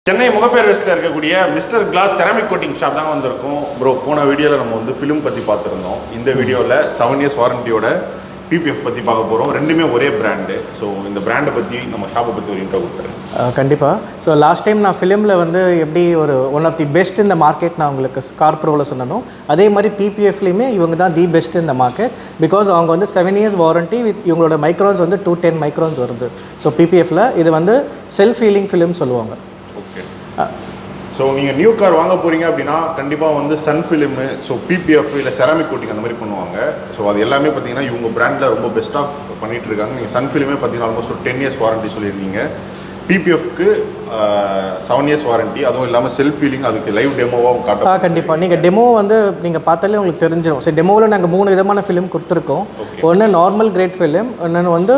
சென்னை முகப்பேர் வெஸ்ட்ல இருக்கக்கூடிய Mr.gloss ceramic coating shop தான் வந்திருக்கோம் ப்ரோ. போன வீடியோவில் நம்ம வந்து ஃபிலிம் பற்றி பார்த்துருந்தோம். இந்த வீடியோவில் 7 years வாரண்டியோட PPF பற்றி பார்க்க போகிறோம். ரெண்டுமே ஒரே பிராண்டு. ஸோ இந்த பிராண்டை பற்றி நம்ம ஷாப்பை பற்றி ஒரு இன்ட்ரோ கொடுத்துறேன். கண்டிப்பாக. ஸோ லாஸ்ட் டைம் நான் ஃபிலிமில் வந்து எப்படி ஒரு ஒன் ஆஃப் தி பெஸ்ட் இந்த மார்க்கெட் நான் உங்களுக்கு CARPROவில் சொன்னோம். அதே மாதிரி PPFலையுமே இவங்க தான் தி பெஸ்ட் இந்த மார்க்கெட். பிகாஸ் அவங்க வந்து 7 years வாரண்டி வித் இவங்களோட மைக்ரான்ஸ் வந்து 210 மைக்ரான்ஸ் வருது. ஸோ PPFல இது வந்து செல்ஃப் ஹீலிங் ஃபிலிம் சொல்லுவாங்க. ஓகே. ஸோ நீங்கள் நியூ கார் வாங்க போகிறீங்க அப்படின்னா கண்டிப்பாக வந்து சன் ஃபிலிமு, ஸோ PPF இல்லை செராமிக் கோட்டிங் அந்த மாதிரி பண்ணுவாங்க. ஸோ அது எல்லாமே பார்த்தீங்கன்னா இவங்க பிராண்டில் ரொம்ப பெஸ்ட்டாக பண்ணிகிட்டு இருக்காங்க. நீங்கள் சன் ஃபிலிமே பார்த்தீங்கன்னா ஆல்மோஸ்ட் ஒரு 10 years வாரண்டி சொல்லியிருந்தீங்க. PPFக்கு 7 years வாரண்டி, அதுவும் இல்லாமல் செல்ஃப் ஃபீலிங், அதுக்கு லைவ் டெமோவாகவும் காட்ட. கண்டிப்பாக நீங்கள் டெமோ வந்து நீங்கள் பார்த்தாலே உங்களுக்கு தெரிஞ்சிடும். சரி, டெமோவில் நாங்கள் 3 விதமான ஃபிலிம் கொடுத்துருக்கோம். ஒன்று நார்மல் கிரேட் ஃபிலிம், இன்னொன்று வந்து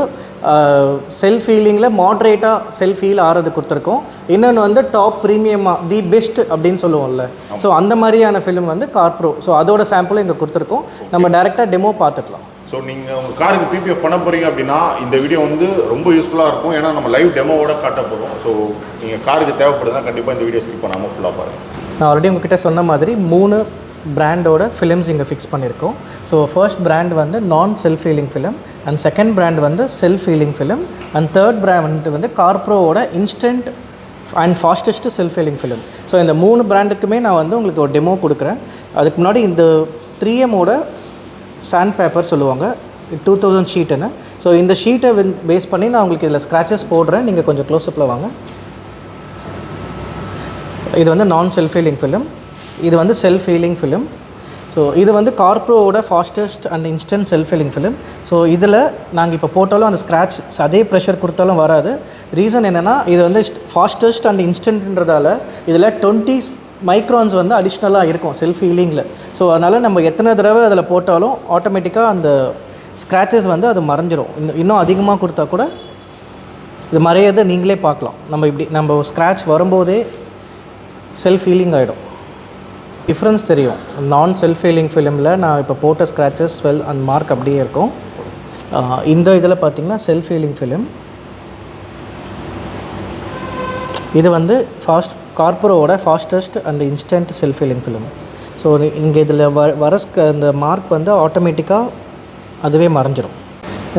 செல்ஃப் ஃபீலிங்கில் மாட்ரேட்டாக செல்ஃப் ஃபீல் ஆறது கொடுத்துருக்கோம். இன்னொன்று வந்து டாப் ப்ரீமியமாக தி பெஸ்ட் அப்படின்னு சொல்லுவோம்ல. ஸோ அந்த மாதிரியான ஃபிலிம் வந்து CARPRO. ஸோ அதோட சாம்பிளும் இங்கே கொடுத்துருக்கோம். நம்ம டேரெக்டாக டெமோ பார்த்துக்கலாம். ஸோ நீங்கள் உங்கள் காருக்கு PPF பண்ண போகிறீங்க அப்படின்னா இந்த வீடியோ வந்து ரொம்ப யூஸ்ஃபுல்லாக இருக்கும். ஏன்னா நம்ம லைவ் டெமோவோட காட்ட போகிறோம். ஸோ நீங்கள் காருக்கு தேவைப்படுதுன்னா கண்டிப்பாக இந்த வீடியோ ஸ்கிப் பண்ணாமல் ஃபுல்லாக பாருங்கள். நான் ஆல்ரெடி உங்ககிட்ட சொன்ன மாதிரி 3 பிராண்டோட ஃபிலிம்ஸ் இங்கே ஃபிக்ஸ் பண்ணியிருக்கோம். ஸோ ஃபர்ஸ்ட் பிராண்ட் வந்து non self healing film, and second brand வந்து self healing film, and third brand வந்து CARPROவோட instant and fastest self healing film. So இந்த 3 பிராண்டுக்குமே நான் வந்து உங்களுக்கு ஒரு டெமோ கொடுக்குறேன். அதுக்கு முன்னாடி இந்த 3Mோட சாண்ட் பேப்பர் சொல்லுவாங்க, 2000 ஷீட்டுன்னு. ஸோ இந்த ஷீட்டை பேஸ் பண்ணி நான் உங்களுக்கு இதில் ஸ்க்ராச்சஸ் போடுறேன். நீங்கள் கொஞ்சம் க்ளோஸ்அப்பில் வாங்க. இது வந்து நான் செல்ஃப் ஹீலிங் ஃபிலிம், இது வந்து செல்ஃப் ஹீலிங் ஃபிலிம். ஸோ இது வந்து CARPROவோட fastest and instant self healing film. So இதில் நாங்கள் இப்போ போட்டாலும் அந்த ஸ்க்ராட்ச் அதே ப்ரெஷர் கொடுத்தாலும் வராது. ரீசன் என்னென்னா இது வந்து ஃபாஸ்டஸ்ட் அண்ட் இன்ஸ்டன்ட்ன்றதால இதில் 20 மைக்ரான்ஸ் வந்து அடிஷ்னலாக இருக்கும் செல்ஃப் ஹீலிங்கில். ஸோ அதனால் நம்ம எத்தனை தடவை அதில் போட்டாலும் ஆட்டோமேட்டிக்காக அந்த ஸ்க்ராச்சஸ் வந்து அது மறைஞ்சிரும். இன்னும் அதிகமாக கொடுத்தா கூட இது மறையதை நீங்களே பார்க்கலாம். நம்ம ஸ்க்ராட்ச் வரும்போதே செல்ஃப் ஹீலிங் ஆகிடும். டிஃப்ரென்ஸ் தெரியும். நான் செல்ஃப் ஹீலிங் ஃபிலிமில் நான் இப்போ போட்ட ஸ்க்ராச்சஸ் ஸ்வெல் அண்ட் மார்க் அப்படியே இருக்கும். இந்த இதில் பார்த்திங்கன்னா செல்ஃப் ஹீலிங் ஃபிலிம். இது வந்து CARPROவோட fastest and instant self healing film. So இங்கே இதில் வர இந்த மார்க் வந்து ஆட்டோமேட்டிக்காக அதுவே மறைஞ்சிரும்.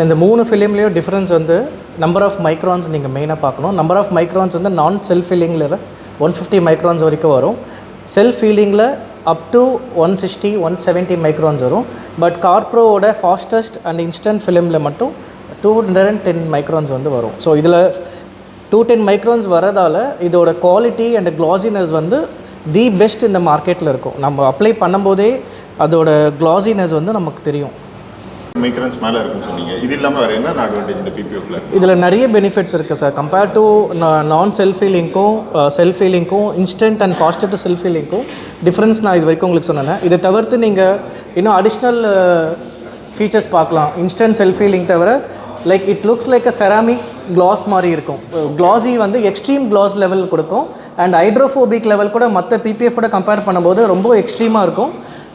இந்த 3 ஃபிலிம்லேயும் டிஃப்ரென்ஸ் வந்து நம்பர் ஆஃப் மைக்ரான்ஸ் நீங்கள் மெயினாக பார்க்கணும். நம்பர் ஆஃப் மைக்ரான்ஸ் வந்து நான் செல்ஃப் ஹீலிங்கில் 150 மைக்ரான்ஸ் வரைக்கும் வரும். செல்ஃப் ஹீலிங்கில் அப் டு 160 170 மைக்ரான்ஸ் வரும். பட் CARPROவோட ஃபாஸ்டஸ்ட் அண்ட் இன்ஸ்டன்ட் ஃபிலிமில் மட்டும் 210 மைக்ரான்ஸ் வந்து வரும். ஸோ இதில் 210 மைக்ரான்ஸ் வரதால் இதோட குவாலிட்டி அண்ட் க்ளாஸினஸ் வந்து தி பெஸ்ட் இந்த மார்க்கெட்டில் இருக்கும். நம்ம அப்ளை பண்ணும்போதே அதோட க்ளாஸினஸ் வந்து நமக்கு தெரியும். மைக்ரான்ஸ் மேலே இருக்குன்னு சொன்னீங்க. இது இல்லாமல் வேறு என்ன அட்வான்டேஜ் இந்த PPFல? இதில் நிறைய பெனிஃபிட்ஸ் இருக்குது sir. Compared to non self ஹீலிங்க்கும் இன்ஸ்டன்ட் அண்ட் ஃபாஸ்டஸ்ட் செல்ஃப் ஹீலிங்க்கும் டிஃப்ரென்ஸ் நான் இது வரைக்கும் உங்களுக்கு சொன்னேன். இதை தவிர்த்து நீங்கள் இன்னும் அடிஷ்னல் ஃபீச்சர்ஸ் பார்க்கலாம். இன்ஸ்டன்ட் செல்ஃப் ஹீலிங் தவிர like it looks like a ceramic glass மாதிரி இருக்கும். கிளாஸி வந்து எக்ஸ்ட்ரீம் கிளாஸ் லெவல் கொடுக்கும். அண்ட் ஹைட்ரோஃபோபிக் லெவல் கூட மற்ற PPFோட கம்பேர் பண்ணும்போது ரொம்ப எக்ஸ்ட்ரீமாக இருக்கும்.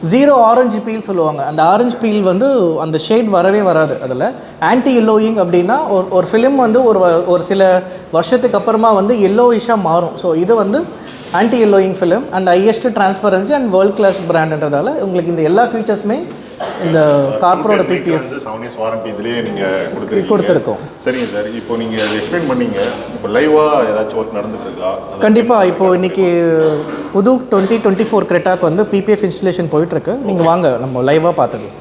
0 ஆரஞ்சு பீல் சொல்லுவாங்க. அந்த ஆரஞ்சு பீல் வந்து அந்த ஷேட் வரவே வராது. அதில் ஆன்டி எல்லோயிங் அப்படின்னா ஒரு ஃபிலிம் வந்து ஒரு சில வருஷத்துக்கு அப்புறமா வந்து எல்லோயிஷாக மாறும். ஸோ இது வந்து anti yellowing film and highest transparency and world class பிராண்டுன்றதால உங்களுக்கு இந்த எல்லா ஃபீச்சர்ஸுமே இந்த CARPROட PPF 7 years வாரண்டி இதிலேயே நீங்கள் கொடுத்துருக்கோம். சரிங்க சார். இப்போ நீங்கள் அதை எக்ஸ்பிளைன் பண்ணீங்க. இப்போ லைவாக ஏதாச்சும் ஒர்க் நடந்துட்டு இருக்கா? கண்டிப்பாக. இப்போது இன்றைக்கி புது 2024 கிரெட்டாக்கு வந்து PPF இன்ஸ்டலேஷன் போயிட்டுருக்கு. நீங்கள் வாங்க நம்ம லைவாக பார்த்துக்கலாம்.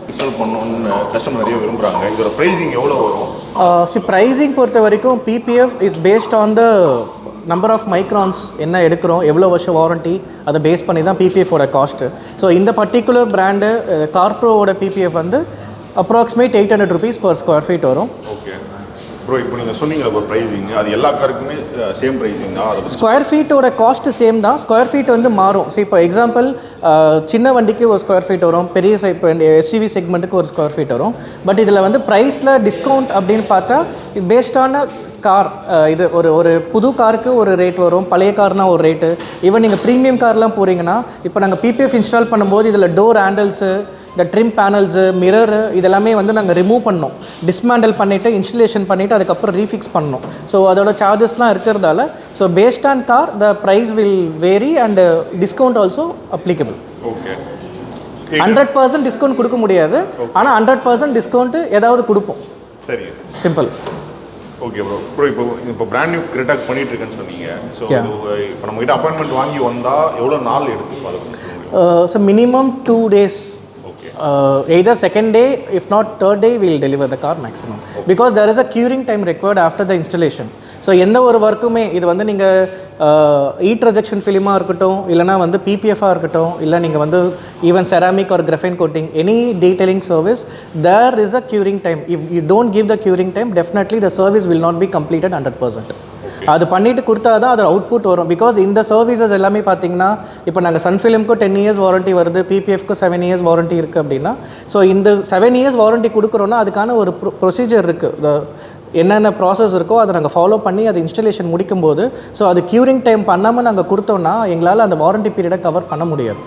இன்ஸ்டால் பண்ணணும்னு கஸ்டமர் நிறைய விரும்புகிறாங்க. இதோட ப்ரைஸிங் எவ்வளோ வரும்? ப்ரைஸிங் பொறுத்த வரைக்கும் PPF is based on the number of microns என்ன எடுக்கிறோம், எவ்வளோ வருஷம் வாரண்டி, அதை பேஸ் பண்ணி தான் PPFோட காஸ்ட்டு. ஸோ இந்த பர்டிகுலர் பிராண்டு CARPROவோட PPF வந்து approximate 800 rupees per square feet வரும். Okay bro. இப்போ நீங்கள் சொன்னீங்களா ஒரு ப்ரைஸிங், அது எல்லா காருக்குமே சேம் ப்ரைஸிங் தான்? அது ஸ்கொயர் ஃபீட்டோட காஸ்ட்டு சேம் தான். ஸ்கொயர் ஃபீட் வந்து மாறும். ஸோ இப்போ எக்ஸாம்பிள் சின்ன வண்டிக்கு ஒரு ஸ்கொயர் ஃபீட் வரும், பெரிய இப்போ SUV செக்மெண்ட்டுக்கு ஒரு ஸ்கொயர் ஃபீட் வரும். பட் இதில் வந்து ப்ரைஸில் டிஸ்கவுண்ட் அப்படின்னு பார்த்தா பேஸ்டான கார் இது ஒரு புது காருக்கு ஒரு ரேட் வரும், பழைய கார்னால் ஒரு ரேட்டு. ஈவன் நீங்கள் ப்ரீமியம் கார்லாம் போகிறீங்கன்னா இப்போ நாங்கள் PPF இன்ஸ்டால் பண்ணும்போது இதில் டோர் ஹேண்டில்ஸு இந்த ட்ரிம் பேனல்ஸு மிரரு இதெல்லாமே வந்து நாங்கள் ரிமூவ் பண்ணோம், டிஸ்மேண்டில் பண்ணிவிட்டு இன்ஸ்டலேஷன் பண்ணிவிட்டு அதுக்கப்புறம் ரீஃபிக்ஸ் பண்ணோம். ஸோ அதோட சார்ஜஸ்லாம் இருக்கிறதால so based on car the price will vary and discount also applicable. Okay, 100% discount கொடுக்க முடியாது, ஆனால் 100% டிஸ்கவுண்ட் ஏதாவது கொடுப்போம். சரி, சிம்பிள். Okay bro. இப்போ பிராண்ட் நியூ கிரெட்டாக் பண்ணிட்டு இருக்கேன்னு சொன்னீங்க. ஸோ இப்போ நம்ம கிட்ட அப்பாயின்மெண்ட் வாங்கி வந்தால் எவ்வளோ நாள் எடுத்துக்கும் அதை? So minimum 2 days. Either second day, if not third day, we will deliver the car maximum. Because there is a curing time required after the installation. So எந்த ஒரு ஒர்க்குமே இது வந்து நீங்கள் ஹீட் ரெஜெக்ஷன் ஃபிலிமாக இருக்கட்டும், இல்லைனா வந்து பிபிஎஃபாக இருக்கட்டும், இல்லை நீங்கள் வந்து even ceramic or graphene coating, any detailing service, there is a curing time. If you don't give the curing time, definitely the service will not be completed 100%. அது பண்ணிவிட்டு கொடுத்தா தான் அது அவுட்புட் வரும். பிகாஸ் இந்த சர்வீசஸ் எல்லாமே பார்த்தீங்கன்னா இப்போ நாங்கள் சன்ஃபிலிம்க்கு 10 years வாரண்ட்டி வருது, பிபிஎஃப்க்கு 7 years வாரண்ட்டி இருக்குது அப்படின்னா, ஸோ இந்த 7 years வாரண்ட்டி கொடுக்குறோன்னா அதுக்கான ஒரு ப்ரொசீஜர் இருக்குது, என்னென்ன ப்ராசஸ் இருக்கோ அதை நாங்கள் ஃபாலோ பண்ணி அது இன்ஸ்டலேஷன் முடிக்கும்போது ஸோ அது க்யூரிங் டைம் பண்ணாமல் நாங்கள் கொடுத்தோன்னா எங்களால் அந்த வாரண்ட்டி பீரியடை கவர் பண்ண முடியாது.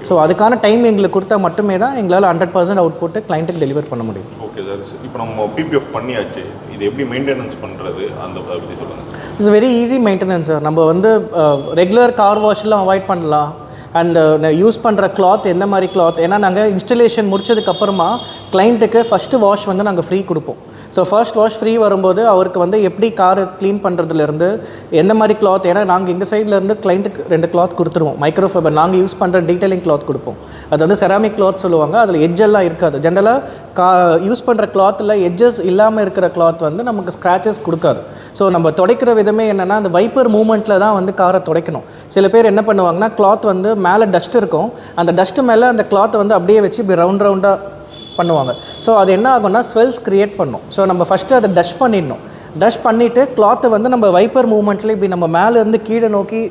ஸோ அதுக்கான டைம் எங்களுக்கு கொடுத்தா மட்டுமே தான் எங்களால் 100% அவுட்புட்டு கிளைண்ட்டுக்கு டெலிவர் பண்ண முடியும். Okay sir. இப்போ நம்ம பிபிஎஃப் பண்ணியாச்சு, இது எப்படி மெயின்டெனன்ஸ் பண்ணுறது அந்த பற்றி சொல்லுங்கள். It's very easy maintenance sir. நம்ம வந்து ரெகுலர் கார் வாஷ்லாம் அவாய்ட் பண்ணலாம். அண்ட் யூஸ் பண்ணுற கிளாத் எந்த மாதிரி கிளாத், ஏன்னா நாங்கள் இன்ஸ்டலேஷன் முடிச்சதுக்கப்புறமா கிளைண்ட்டுக்கு ஃபஸ்ட்டு வாஷ் வந்து நாங்கள் ஃப்ரீ கொடுப்போம். ஸோ ஃபர்ஸ்ட் வாஷ் ஃப்ரீ வரும்போது அவருக்கு வந்து எப்படி காரை க்ளீன் பண்ணுறதுலேருந்து எந்த மாதிரி கிளாத், ஏன்னா நாங்கள் எங்கள் சைட்லேருந்து கிளைண்ட்டுக்கு 2 கிளாத் கொடுத்துருவோம். மைக்ரோஃபைபர் நாங்கள் யூஸ் பண்ணுற டீடைலிங் கிளாத் கொடுப்போம். அது வந்து செராமிக் கிளாத் சொல்லுவாங்க, அதில் எட்ஜெல்லாம் இருக்காது. ஜென்ரலாக யூஸ் பண்ணுற கிளாத்தில் எட்ஜஸ் இல்லாமல் இருக்கிற கிளாத் வந்து நமக்கு ஸ்க்ராச்சஸ் கொடுக்காது. ஸோ நம்ம துடைக்கிற விதமே என்னென்னா அந்த வைப்பர் மூமெண்ட்டில் தான் வந்து காரை துடைக்கணும். சில பேர் என்ன பண்ணுவாங்கன்னா கிளாத் வந்து மேலே டஸ்ட் இருக்கும், அந்த டஸ்ட்டு மேலே அந்த கிளாத்தை வந்து அப்படியே வச்சு இப்படி ரவுண்டாக பண்ணுவாங்க. ஸோ அது என்ன ஆகும்னா ஸ்வெல்ஸ் க்ரியேட் பண்ணும். ஸோ நம்ம ஃபஸ்ட்டு அதை டஸ்ட் பண்ணிடணும். டஸ்ட் பண்ணிவிட்டு கிளாத்தை வந்து நம்ம வைப்பர் மூமெண்ட்டில் இப்படி நம்ம மேலேருந்து கீழே நோக்கி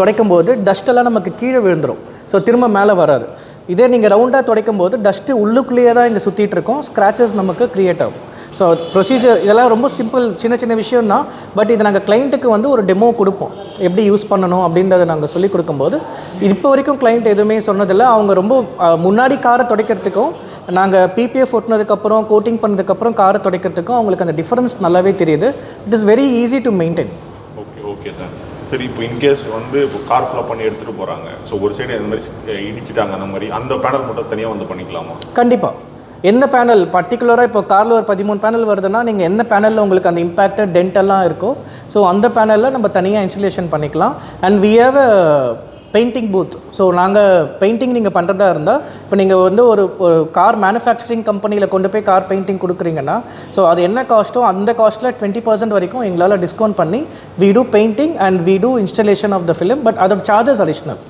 துடைக்கும் போது டஸ்ட்டெல்லாம் நமக்கு கீழே விழுந்துடும். ஸோ திரும்ப மேலே வராது. இதே நீங்கள் ரவுண்டாக துடைக்கும் போது டஸ்ட்டு உள்ளுக்குள்ளேயே தான் இங்கே சுற்றிட்டு இருக்கும், ஸ்க்ராச்சஸ் நமக்கு க்ரியேட் ஆகும். ஸோ ப்ரொசீஜர் இதெல்லாம் ரொம்ப சிம்பிள், சின்ன விஷயம் தான். பட் இதை நாங்கள் கிளைண்ட்டுக்கு வந்து ஒரு டெமோ கொடுப்போம், எப்படி யூஸ் பண்ணணும் அப்படின்றத நாங்கள் சொல்லிக் கொடுக்கும்போது இப்போ வரைக்கும் கிளைண்ட் எதுவுமே சொன்னதில்லை. அவங்க ரொம்ப முன்னாடி காரை துடைக்கிறதுக்கும் நாங்கள் பிபிஎஃப் ஒட்டினதுக்கப்புறம் கோட்டிங் பண்ணதுக்கப்புறம் காரை துடைக்கிறதுக்கும் அவங்களுக்கு அந்த டிஃப்ரென்ஸ் நல்லாவே தெரியுது. It is very easy to maintain. Okay sir. சரி, இப்போ இன்கேஸ் வந்து இப்போ கார் ஃபுல்லாக பண்ணி எடுத்துகிட்டு போகிறாங்க, ஸோ ஒரு சைடு இந்த மாதிரி இடிச்சிட்டாங்க, அந்த மாதிரி அந்த பேனல் மட்டும் தனியாக வந்து பண்ணிக்கலாமா? கண்டிப்பாக. எந்த பேனல் பர்டிகுலராக இப்போ காரில் ஒரு 13 பேனல் வருதுன்னா நீங்கள் எந்த பேனலில் உங்களுக்கு அந்த இம்பேக்டட் டென்ட்டெல்லாம் இருக்கோ ஸோ அந்த பேனலில் நம்ம தனியாக இன்ஸ்டலேஷன் பண்ணிக்கலாம். And we have a painting booth. So நாங்கள் பெயிண்டிங் நீங்கள் பண்ணுறதா இருந்தால் இப்போ நீங்கள் வந்து ஒரு கார் மேனுஃபேக்சரிங் கம்பெனியில் கொண்டு போய் கார் பெயிண்டிங் கொடுக்குறீங்கன்னா ஸோ அது என்ன காஸ்ட்டோ அந்த காஸ்ட்டில் 20% வரைக்கும் எங்களால் டிஸ்கவுண்ட் பண்ணி we do painting and we do installation of the film. But அதோட சார்ஜஸ் அடிஷ்னல்.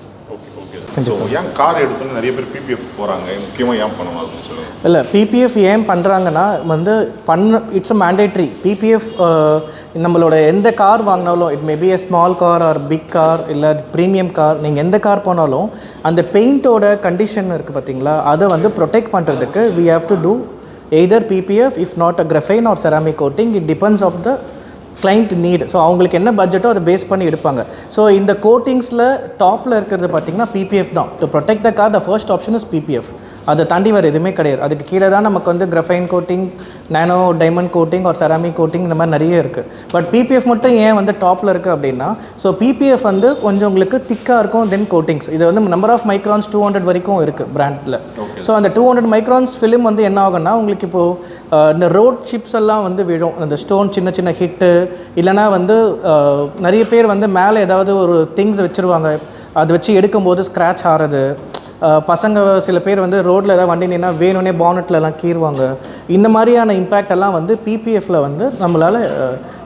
ஸோ ஏன் கார் எடுத்துன்னு நிறைய பேர் பிபிஎஃப் போகிறாங்க, முக்கியமாக ஏன் பண்ணணும் அப்படின்னு சொல்லுங்கள். இல்லை, பிபிஎஃப் ஏன் பண்ணுறாங்கன்னா வந்து இட்ஸ் அ மேண்டேட்ரி. பிபிஎஃப் நம்மளோட எந்த கார் வாங்கினாலும் it maybe a small car or big car இல்லை ப்ரீமியம் கார், நீங்கள் எந்த கார் போனாலும் அந்த பெயிண்டோட கண்டிஷன் இருக்குது பார்த்தீங்களா, அதை வந்து ப்ரொடெக்ட் பண்ணுறதுக்கு we have to do either PPF if not a graphene or ceramic coating. It depends of the client need. So அவங்களுக்கு என்ன பட்ஜெட்டோ அதை பேஸ் பண்ணி எடுப்பாங்க. ஸோ இந்த கோட்டிங்ஸில் டாப்பில் இருக்கிறது பார்த்திங்கன்னா பிபிஎஃப் தான். To protect the car the first option is PPF. அதை தாண்டி வேறு எதுவுமே கிடையாது. அதுக்கு கீழே தான் நமக்கு வந்து graphene coating, nano diamond coating or ceramic coating இந்த மாதிரி நிறைய இருக்குது. பட் பிபிஎஃப் மட்டும் ஏன் வந்து டாப்பில் இருக்குது அப்படின்னா ஸோ பிபிஎஃப் வந்து கொஞ்சம் உங்களுக்கு திக்காக இருக்கும். தென் கோட்டிங்ஸ் இது வந்து நம்பர் ஆஃப் மைக்ரான்ஸ் 200 வரைக்கும் இருக்குது பிராண்டில். ஸோ அந்த 200 மைக்ரான்ஸ் ஃபிலிம் வந்து என்ன ஆகும்னா உங்களுக்கு இப்போது இந்த ரோட் சிப்ஸ் எல்லாம் வந்து விழும், அந்த ஸ்டோன் சின்ன ஹிட்டு, இல்லைனா வந்து நிறைய பேர் வந்து மேலே ஏதாவது ஒரு திங்ஸ் வச்சுருவாங்க, அதை வச்சு எடுக்கும்போது ஸ்க்ராட்ச் ஆகிறது. பசங்க சில பேர் வந்து ரோட்டில் ஏதாவது வண்டி நின்னா வேணும்னே பானட்லலாம் கீறுவாங்க. இந்த மாதிரியான இம்பேக்ட் எல்லாம் வந்து பிபிஎஃப்பில் வந்து நம்மளால்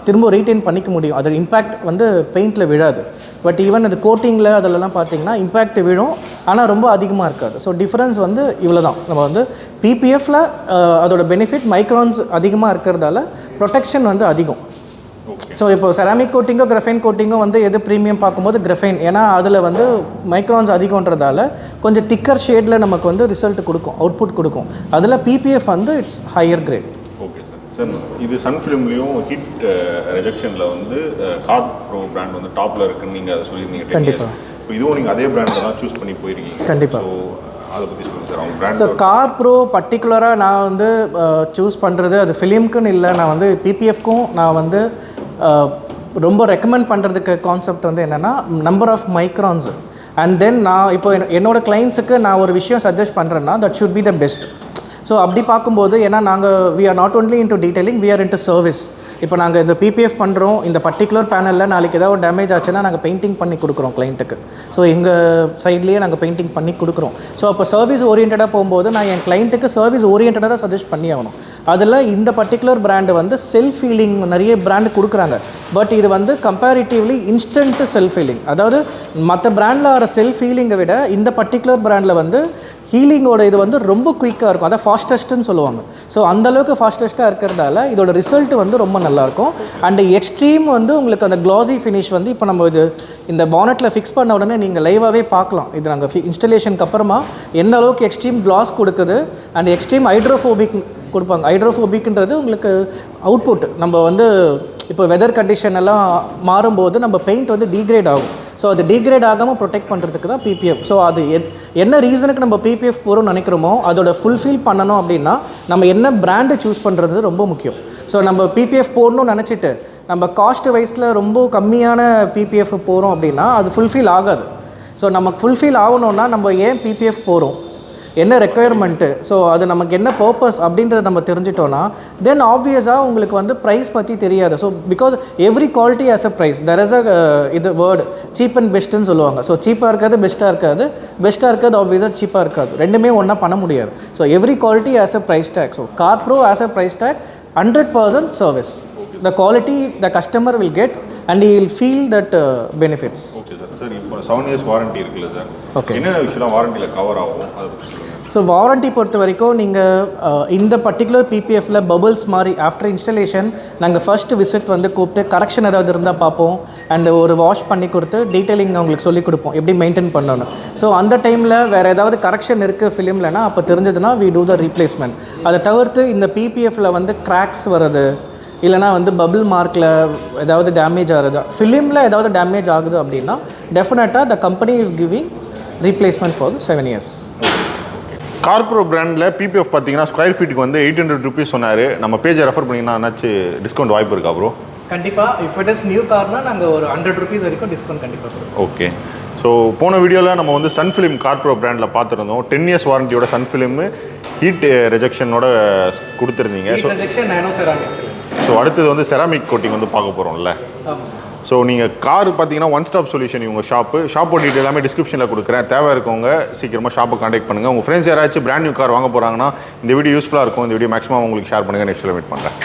திரும்ப ரீட்டைன் பண்ணிக்க முடியும். அது இம்பேக்ட் வந்து பெயிண்டில் விழாது. பட் ஈவன் அது கோட்டிங்கில் அதிலலாம் பார்த்தீங்கன்னா இம்பேக்ட் விழும், ஆனால் ரொம்ப அதிகமாக இருக்காது. ஸோ டிஃப்ரென்ஸ் வந்து இவ்வளோ தான். நம்ம வந்து பிபிஎஃப்பில் அதோட பெனிஃபிட் மைக்ரான்ஸ் அதிகமாக இருக்கிறதால ப்ரொடெக்ஷன் வந்து அதிகம். ஸோ இப்போ செராமிக் கோட்டிங்கோ கிராஃபைன் கோட்டிங்கோ வந்து எது ப்ரீமியம் பார்க்கும்போது கிராஃபைன், ஏன்னா அதில் வந்து மைக்ரான்ஸ் அதிகன்றதால கொஞ்சம் திக்கர் ஷேடில் நமக்கு வந்து ரிசல்ட் கொடுக்கும், அவுட்புட் கொடுக்கும். அதில் பிபிஎஃப் வந்து it's higher great. Okay sir. Sir இது சன்ஃபிலிம்லேயும் ஹீட் ரெஜெக்ஷனில் வந்து கார்ப்ரோ பிராண்ட் வந்து டாப்பில் இருக்குன்னு நீங்கள் அதை சொல்லியிருந்தீங்க. கண்டிப்பாக. இப்போ இதுவும் நீங்கள் அதே பிராண்டில் தான் சூஸ் பண்ணி போயிருக்கீங்க. கண்டிப்பாக. ஸோ அதை பற்றி சொல்லுங்கள் சார். அவங்க பிராண்ட் சார் CARPRO பர்டிகுலராக நான் வந்து சூஸ் பண்ணுறது அது ஃபிலிம்க்குன்னு இல்லை, நான் வந்து PPFக்கும் நான் வந்து ரொம்ப ரெக்கமெண்ட் பண்ணுறதுக்கு கான்செப்ட் வந்து என்னென்னா number of microns. And then நான் இப்போ என்னோடய கிளைண்ட்ஸுக்கு நான் ஒரு விஷயம் சஜஸ்ட் பண்ணுறேன்னா that should be the best. So அப்படி பார்க்கும்போது ஏன்னா நாங்கள் we are not only into detailing, we are into service. இப்போ நாங்கள் இந்த PPF பண்ணுறோம், இந்த பர்டிகுலர் பேனலில் நாளைக்கு ஏதாவது டேமேஜ் ஆச்சுன்னா நாங்கள் பெயிண்டிங் பண்ணி கொடுக்குறோம் கிளைண்ட்டுக்கு. ஸோ எங்கள் சைட்லேயே நாங்கள் பெயிண்டிங் பண்ணி கொடுக்குறோம். ஸோ அப்போ சர்வீஸ் ஓரியன்டாக போகும்போது நான் என் கிளைண்ட்டுக்கு சர்வீஸ் ஓரியன்டாக தான் சஜஸ்ட் பண்ணி ஆகணும். அதில் இந்த பர்டிகுலர் பிராண்டு வந்து செல்ஃப் ஃபீலிங் நிறைய பிராண்டு கொடுக்குறாங்க. பட் இது வந்து கம்பேரிட்டிவ்லி இன்ஸ்டன்ட் செல்ஃப் ஃபீலிங். அதாவது மற்ற பிராண்டில் வர செல்ஃப் ஃபீலிங்கை விட இந்த பர்டிகுலர் பிராண்டில் வந்து ஹீலிங்கோட இது வந்து ரொம்ப குயிக்காக இருக்கும். அதான் ஃபாஸ்டஸ்ட்டுன்னு சொல்லுவாங்க. ஸோ அந்தளவுக்கு ஃபாஸ்டஸ்ட்டாக இருக்கிறதால இதோட ரிசல்ட் வந்து ரொம்ப நல்லாயிருக்கும். அண்ட் எக்ஸ்ட்ரீம் வந்து உங்களுக்கு அந்த க்ளாஸி ஃபினிஷ் வந்து இப்போ நம்ம இது இந்த பானட்டில் ஃபிக்ஸ் பண்ண உடனே நீங்கள் லைவாகவே பார்க்கலாம். இது நாங்கள் இன்ஸ்டலேஷனுக்கு அப்புறமா எந்த அளவுக்கு எக்ஸ்ட்ரீம் க்ளாஸ் கொடுக்குது அண்ட் எக்ஸ்ட்ரீம் ஹைட்ரோஃபோபிக் கொடுப்பாங்க. ஹைட்ரோஃபோபிக்ன்றது உங்களுக்கு அவுட்புட் நம்ம வந்து இப்போ வெதர் கண்டிஷன் எல்லாம் மாறும்போது நம்ம பெயிண்ட் வந்து டீக்ரேட் ஆகும். ஸோ அது டீக்ரேட் ஆகாமல் ப்ரொடெக்ட் பண்ணுறதுக்கு தான் PPF. ஸோ அது என்ன ரீசனுக்கு நம்ம PPF போகிறோம்னு நினைக்கிறோமோ அதோட ஃபுல்ஃபில் பண்ணணும் அப்படின்னா நம்ம என்ன பிராண்டு சூஸ் பண்ணுறது ரொம்ப முக்கியம். ஸோ நம்ம PPF போடணும்னு நினச்சிட்டு நம்ம காஸ்ட் வைஸில் ரொம்ப கம்மியான PPF போகிறோம் அப்படின்னா அது ஃபுல்ஃபில் ஆகாது. ஸோ நமக்கு ஃபுல்ஃபில் ஆகணுன்னா நம்ம ஏன் PPF போகிறோம், என்ன ரெக்குயர்மெண்ட்டு, ஸோ அது நமக்கு என்ன பர்பஸ் அப்படின்றத நம்ம தெரிஞ்சிட்டோன்னா தென் ஆப்வியஸாக உங்களுக்கு வந்து ப்ரைஸ் பற்றி தெரியாது. So because every quality has a price. There is a இது வேர்டு சீப் அண்ட் பெஸ்ட்டுன்னு சொல்லுவாங்க. ஸோ சீப்பாக இருக்காது, பெஸ்ட்டாக இருக்காது, பெஸ்ட்டாக இருக்காது ஆப்வியஸாக சீப்பாக இருக்காது, ரெண்டுமே ஒன்றா பண்ண முடியாது. So every quality has a price tag. So CARPRO has a price tag, 100% service. The quality the customer will get and he will feel that benefits. Okay sir. Sir இப்போ 7 years வாரண்டி இருக்குல்ல sir, okay, என்ன விஷயம் வாரண்டியில் cover ஆகும் அதை பற்றி சொல்லுங்கள். So warranty பொறுத்த வரைக்கும் நீங்கள் இந்த பர்டிகுலர் PPFல பபிள்ஸ் மாதிரி ஆஃப்டர் இன்ஸ்டலேஷன் நாங்கள் ஃபர்ஸ்ட் விசிட் வந்து கூப்பிட்டு கரெக்ஷன் ஏதாவது இருந்தால் பார்ப்போம் அண்ட் ஒரு வாஷ் பண்ணி கொடுத்து டீட்டெயிலிங் அவங்களுக்கு சொல்லிக் கொடுப்போம் எப்படி மெயின்டைன் பண்ணணும். ஸோ அந்த டைமில் வேறு ஏதாவது கரெக்ஷன் இருக்குது ஃபிலிம்லனா அப்போ தெரிஞ்சதுன்னா we do the replacement. அதை தவிர்த்து இந்த PPFல வந்து கிராக்ஸ் வர்றது இல்லைனா வந்து பபிள் மார்க்கில் ஏதாவது டேமேஜ் ஆகுது, ஃபிலிமில் ஏதாவது டேமேஜ் ஆகுது அப்படின்னா டெஃபினட்டாக the company is giving replacement for 7 years. CARPRO பிராண்டில் PPF பார்த்தீங்கன்னா ஸ்கொயர் ஃபீட்டுக்கு வந்து 800 rupees சொன்னார். நம்ம பேஜை ரெஃபர் பண்ணிங்கன்னா என்னாச்சும் டிஸ்கவுண்ட் வாய்ப்பு இருக்கா ப்ரோ? கண்டிப்பாக இஃப் இட் இஸ் நியூ கார்னால் நாங்கள் ஒரு 100 rupees வரைக்கும் டிஸ்கவுண்ட் கண்டிப்பாக கொடுப்போம். ஓகே. ஸோ போன வீடியோவில் நம்ம வந்து சன் ஃபிலிம் CARPRO பிராண்டில் பார்த்துருந்தோம். 10 years வாரண்டியோட சன் ஃபிலிம் ஹீட் ரெஜெக்ஷனோட கொடுத்துருந்தீங்க. ஸோ ரெஜெக்ஷன் நானோ செராமிக் ஃபிலிம்ஸ். ஸோ அடுத்தது வந்து செராமிக் கோட்டிங் வந்து பார்க்க போகிறோம்ல. ஸோ நீங்கள் கார் பார்த்தீங்கன்னா ஒன் ஸ்டாப் சொல்யூஷன் இவங்க ஷாப்போட டீட்டெயில் எல்லாமே டிஸ்கிரிப்ஷனில் கொடுக்குறேன். தேவை இருக்கவங்க சீக்கிரமாக ஷாப்பை கான்டாக்ட் பண்ணுங்கள். உங்கள் ஃப்ரெண்ட்ஸ் யாராச்சும் பிராண்ட் நியூ கார் வாங்க போகிறாங்கன்னா இந்த வீடியோ யூஸ்ஃபுல்லாக இருக்கும். இந்த வீடியோ மேக்ஸிமம் உங்களுக்கு ஷேர் பண்ணுங்கள். நெக்ஸ்ட் மீட் பண்ணுறேன்.